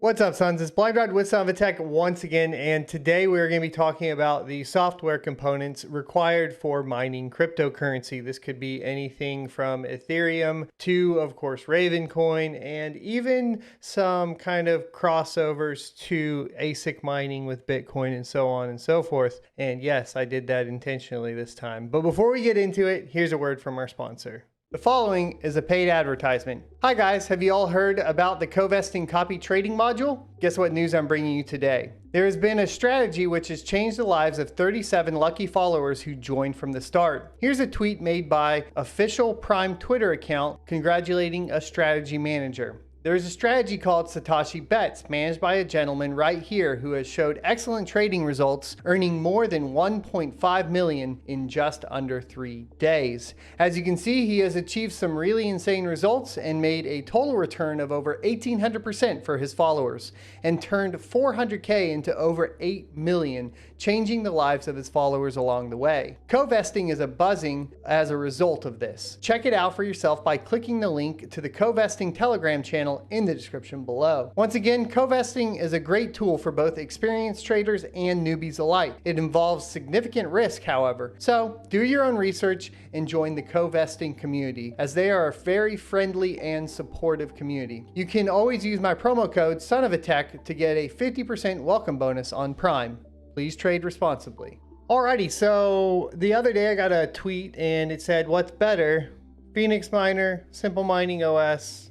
What's up, sons? It's Blind Rod with Son of a Tech once again, and today we're going to be talking about the software components required for mining cryptocurrency. This could be anything from Ethereum to, of course, Ravencoin, and even some kind of crossovers to ASIC mining with Bitcoin and so on and so forth. And yes, I did that intentionally this time. But before we get into it, here's a word from our sponsor. The following is a paid advertisement. Hi guys, have you all heard about the co-vesting copy trading module? Guess what news I'm bringing you today? There has been a strategy which has changed the lives of 37 lucky followers who joined from the start. Here's a tweet made by official Prime Twitter account congratulating a strategy manager. There is a strategy called Satoshi Bets, managed by a gentleman right here who has showed excellent trading results, earning more than 1.5 million in just under 3 days. As you can see, he has achieved some really insane results and made a total return of over 1800% for his followers and turned 400k into over 8 million, changing the lives of his followers along the way. Co-vesting is a buzzing as a result of this. Check it out for yourself by clicking the link to the co-vesting Telegram channel in the description below. Once again, co-vesting is a great tool for both experienced traders and newbies alike. It involves significant risk, however. So do your own research and join the co-vesting community, as they are a very friendly and supportive community. You can always use my promo code SONOFATECH to get a 50% welcome bonus on Prime. Please trade responsibly. Alrighty, so the other day I got a tweet and it said, what's better, Phoenix Miner, Simple Mining OS,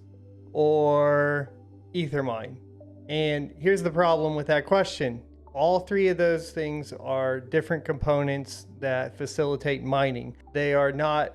or Ethermine? And here's the problem with that question. All three of those things are different components that facilitate mining. They are not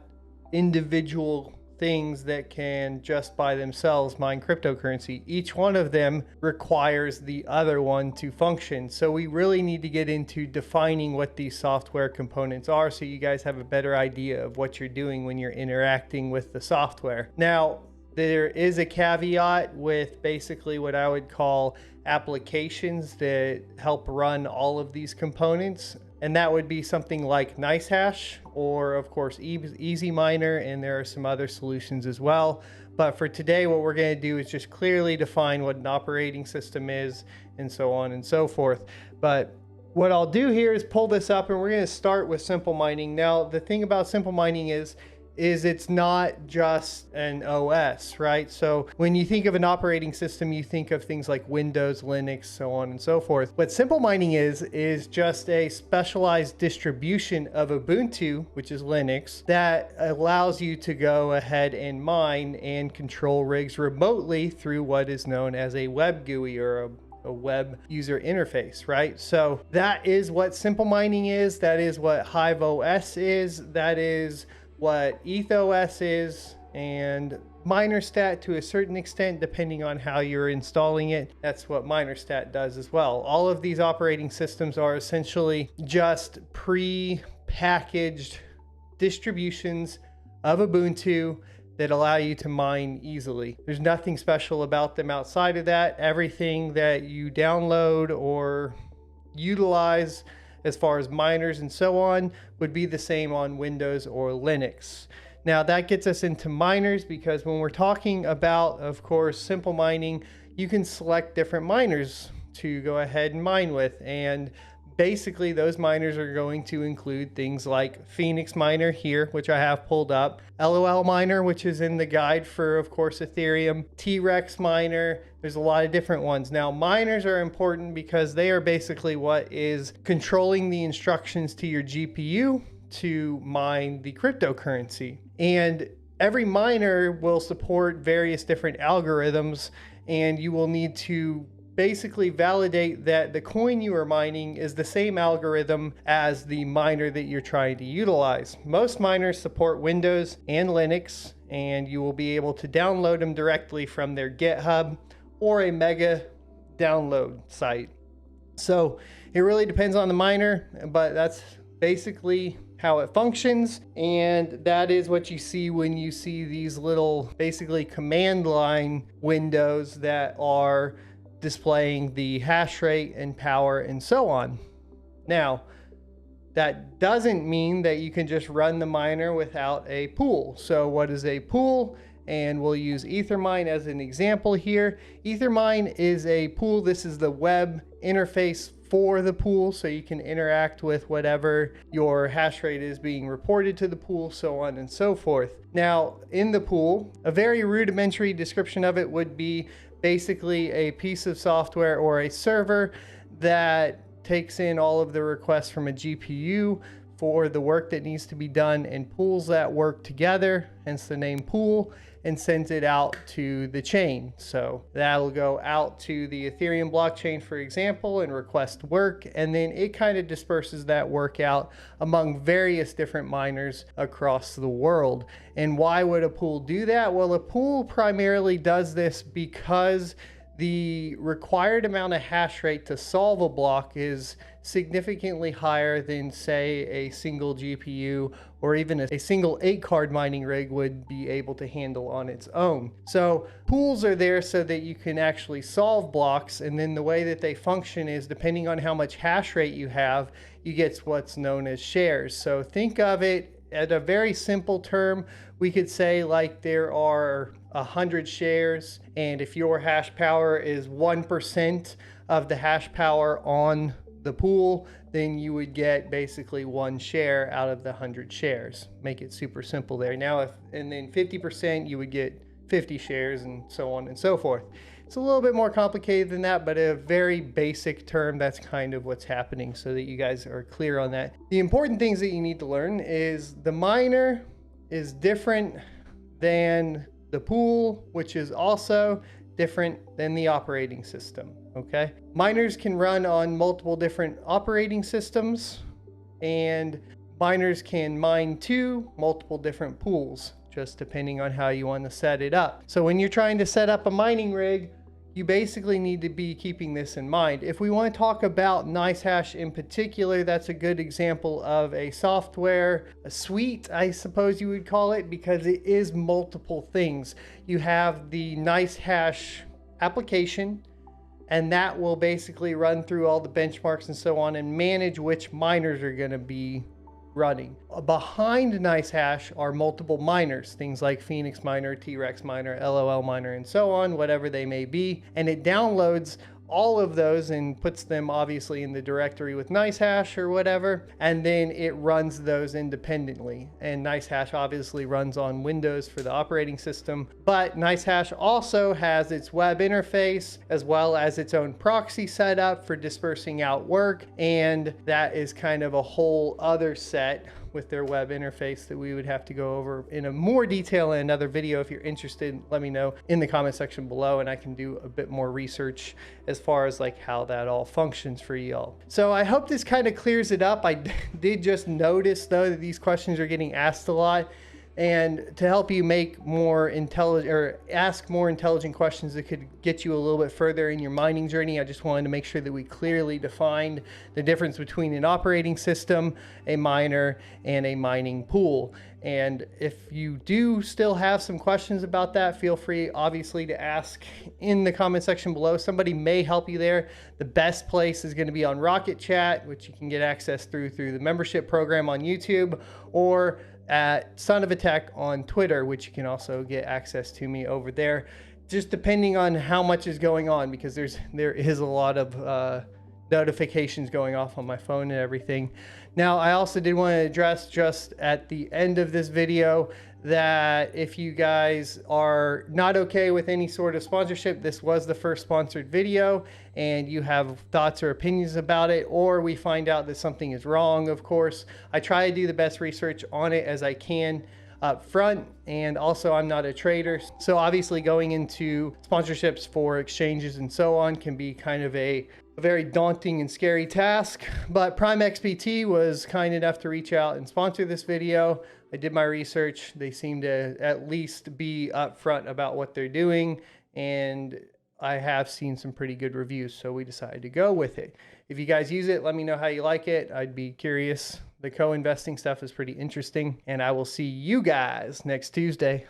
individual things that can just by themselves mine cryptocurrency. Each one of them requires the other one to function. So we really need to get into defining what these software components are so you guys have a better idea of what you're doing when you're interacting with the software. Now, there is a caveat with basically what I would call applications that help run all of these components. And that would be something like NiceHash or of course Easy Miner, and there are some other solutions as well. But for today, what we're going to do is just clearly define what an operating system is and so on and so forth. But what I'll do here is pull this up and we're going to start with Simple Mining. Now, the thing about Simple Mining is it's not just an OS, right? So when you think of an operating system, you think of things like Windows, Linux, so on and so forth. What Simple Mining is just a specialized distribution of Ubuntu, which is Linux, that allows you to go ahead and mine and control rigs remotely through what is known as a web GUI or a web user interface, right? So that is what Simple Mining is. That is what Hive OS is. That is what EthOS is, and MinerStat to a certain extent, depending on how you're installing it. That's what MinerStat does as well. All of these operating systems are essentially just pre-packaged distributions of Ubuntu that allow you to mine easily. There's nothing special about them outside of that. Everything that you download or utilize as far as miners and so on would be the same on Windows or Linux. Now that gets us into miners, because when we're talking about, of course, Simple Mining, you can select different miners to go ahead and mine with. And basically those miners are going to include things like Phoenix Miner here, which I have pulled up, LOL Miner, which is in the guide for, of course, Ethereum, T-Rex Miner. There's a lot of different ones. Now, miners are important because they are basically what is controlling the instructions to your GPU to mine the cryptocurrency. And every miner will support various different algorithms, and you will need to basically validate that the coin you are mining is the same algorithm as the miner that you're trying to utilize. Most miners support Windows and Linux, and you will be able to download them directly from their GitHub or a mega download site. So it really depends on the miner, but that's basically how it functions. And that is what you see when you see these little basically command line windows that are displaying the hash rate and power and so on. Now, that doesn't mean that you can just run the miner without a pool. So what is a pool? and we'll use Ethermine as an example here. Ethermine is a pool. This is the web interface for the pool, so you can interact with whatever your hash rate is being reported to the pool, so on and so forth. Now, in the pool, a very rudimentary description of it would be basically a piece of software or a server that takes in all of the requests from a GPU for the work that needs to be done and pools that work together, hence the name pool, and sends it out to the chain. So that'll go out to the Ethereum blockchain, for example, and request work, and then it kind of disperses that work out among various different miners across the world. And why would a pool do that? Well, a pool primarily does this because the required amount of hash rate to solve a block is significantly higher than, say, a single GPU or even a single 8-card mining rig would be able to handle on its own. So pools are there so that you can actually solve blocks, and then the way that they function is depending on how much hash rate you have, you get what's known as shares. So think of it at a very simple term. We could say like there are 100 shares, and if your hash power is 1% of the hash power on the pool, then you would get basically 1 share out of the 100 shares. Make it super simple there. Now, and then 50%, you would get 50 shares, and so on and so forth. It's a little bit more complicated than that, but a very basic term, that's kind of what's happening, so that you guys are clear on that. The important things that you need to learn is the miner is different than the pool, which is also different than the operating system, okay? Miners can run on multiple different operating systems, and miners can mine to multiple different pools, just depending on how you want to set it up. So when you're trying to set up a mining rig, you basically need to be keeping this in mind. If we want to talk about NiceHash in particular, that's a good example of a software, a suite, I suppose you would call it, because it is multiple things. You have the NiceHash application, and that will basically run through all the benchmarks and so on and manage which miners are going to be running. Behind NiceHash are multiple miners, things like Phoenix Miner, T-Rex Miner, LOL Miner, and so on, whatever they may be. And it downloads all of those and puts them obviously in the directory with NiceHash or whatever, and then it runs those independently. And NiceHash obviously runs on Windows for the operating system, but NiceHash also has its web interface as well as its own proxy setup for dispersing out work, and that is kind of a whole other set with their web interface that we would have to go over in a more detail in another video. If you're interested, let me know in the comment section below, and I can do a bit more research as far as like how that all functions for y'all. So I hope this kind of clears it up. I did just notice though that these questions are getting asked a lot, and to help you make more intelligent or ask more intelligent questions that could get you a little bit further in your mining journey, I just wanted to make sure that we clearly defined the difference between an operating system, a miner, and a mining pool. And if you do still have some questions about that, feel free obviously to ask in the comment section below. Somebody may help you there. The best place is going to be on Rocket Chat, which you can get access through the membership program on YouTube, or at Son of a Tech on Twitter, which you can also get access to me over there, just depending on how much is going on, because there is a lot of notifications going off on my phone and everything. Now, I also did want to address just at the end of this video that if you guys are not okay with any sort of sponsorship, this was the first sponsored video, and you have thoughts or opinions about it, or we find out that something is wrong, of course, I try to do the best research on it as I can up front. And also, I'm not a trader, so obviously going into sponsorships for exchanges and so on can be kind of a very daunting and scary task. But Prime XPT was kind enough to reach out and sponsor this video. I did my research. They seem to at least be upfront about what they're doing, and I have seen some pretty good reviews, so we decided to go with it. If you guys use it, let me know how you like it. I'd be curious. The co-investing stuff is pretty interesting, and I will see you guys next Tuesday.